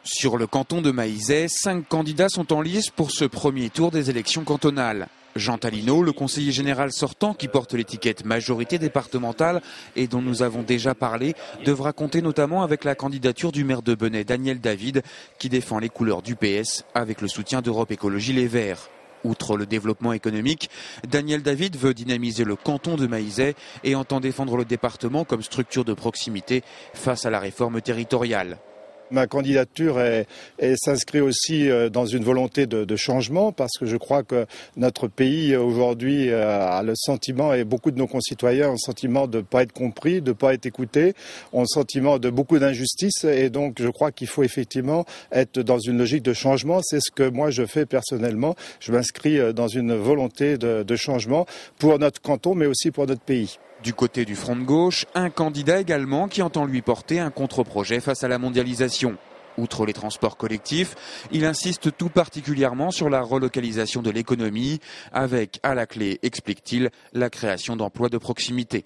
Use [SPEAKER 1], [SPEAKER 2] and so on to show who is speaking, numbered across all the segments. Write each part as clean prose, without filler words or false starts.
[SPEAKER 1] Sur le canton de Maillezais, 5 candidats sont en lice pour ce premier tour des élections cantonales. Jean Talino, le conseiller général sortant qui porte l'étiquette majorité départementale et dont nous avons déjà parlé, devra compter notamment avec la candidature du maire de Benay, Daniel David, qui défend les couleurs du PS avec le soutien d'Europe Écologie Les Verts. Outre le développement économique, Daniel David veut dynamiser le canton de Maillezais et entend défendre le département comme structure de proximité face à la réforme territoriale.
[SPEAKER 2] Ma candidature s'inscrit aussi dans une volonté de changement parce que je crois que notre pays aujourd'hui a le sentiment, et beaucoup de nos concitoyens ont le sentiment de ne pas être compris, de ne pas être écoutés, ont le sentiment de beaucoup d'injustice et donc je crois qu'il faut effectivement être dans une logique de changement. C'est ce que moi je fais personnellement. Je m'inscris dans une volonté de changement pour notre canton mais aussi pour notre pays.
[SPEAKER 1] Du côté du front de gauche, un candidat également qui entend lui porter un contre-projet face à la mondialisation. Outre les transports collectifs, il insiste tout particulièrement sur la relocalisation de l'économie, avec à la clé, explique-t-il, la création d'emplois de proximité.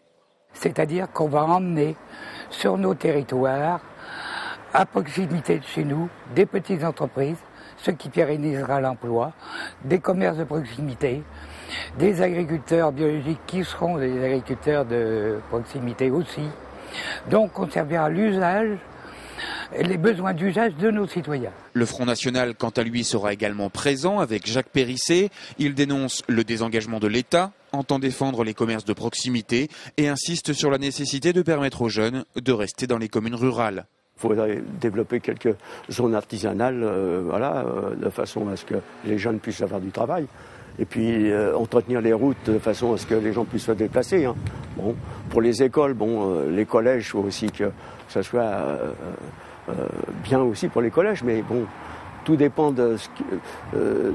[SPEAKER 3] C'est-à-dire qu'on va emmener sur nos territoires, à proximité de chez nous, des petites entreprises, ce qui pérennisera l'emploi, des commerces de proximité, des agriculteurs biologiques qui seront des agriculteurs de proximité aussi. Donc on servira l'usage et les besoins d'usage de nos citoyens.
[SPEAKER 1] Le Front National, quant à lui, sera également présent avec Jacques Périssé. Il dénonce le désengagement de l'État, entend défendre les commerces de proximité et insiste sur la nécessité de permettre aux jeunes de rester dans les communes rurales.
[SPEAKER 4] Il faudrait développer quelques zones artisanales, de façon à ce que les jeunes puissent avoir du travail. Et puis entretenir les routes de façon à ce que les gens puissent se déplacer. Bon, pour les écoles, les collèges, il faut aussi que ça soit bien aussi pour les collèges, mais bon, tout dépend de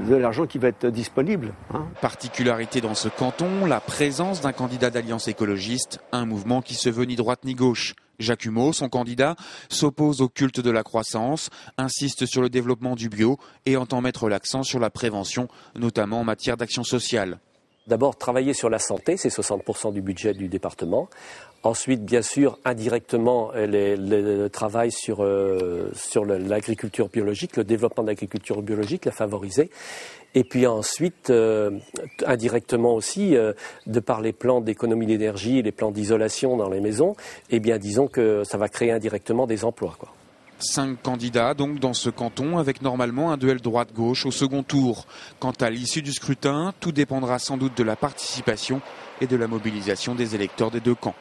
[SPEAKER 4] l'argent qui va être disponible.
[SPEAKER 1] Particularité dans ce canton, la présence d'un candidat d'Alliance écologiste, un mouvement qui se veut ni droite ni gauche. Jacques Humeau, son candidat, s'oppose au culte de la croissance, insiste sur le développement du bio et entend mettre l'accent sur la prévention, notamment en matière d'action sociale.
[SPEAKER 5] D'abord, travailler sur la santé, c'est 60% du budget du département. Ensuite, bien sûr, indirectement, le travail sur l'agriculture biologique, le développement de l'agriculture biologique, la favoriser. Et puis ensuite, indirectement aussi, de par les plans d'économie d'énergie et les plans d'isolation dans les maisons, eh bien, disons que ça va créer indirectement des emplois, quoi.
[SPEAKER 1] 5 candidats donc dans ce canton avec normalement un duel droite-gauche au second tour. Quant à l'issue du scrutin, tout dépendra sans doute de la participation et de la mobilisation des électeurs des deux camps.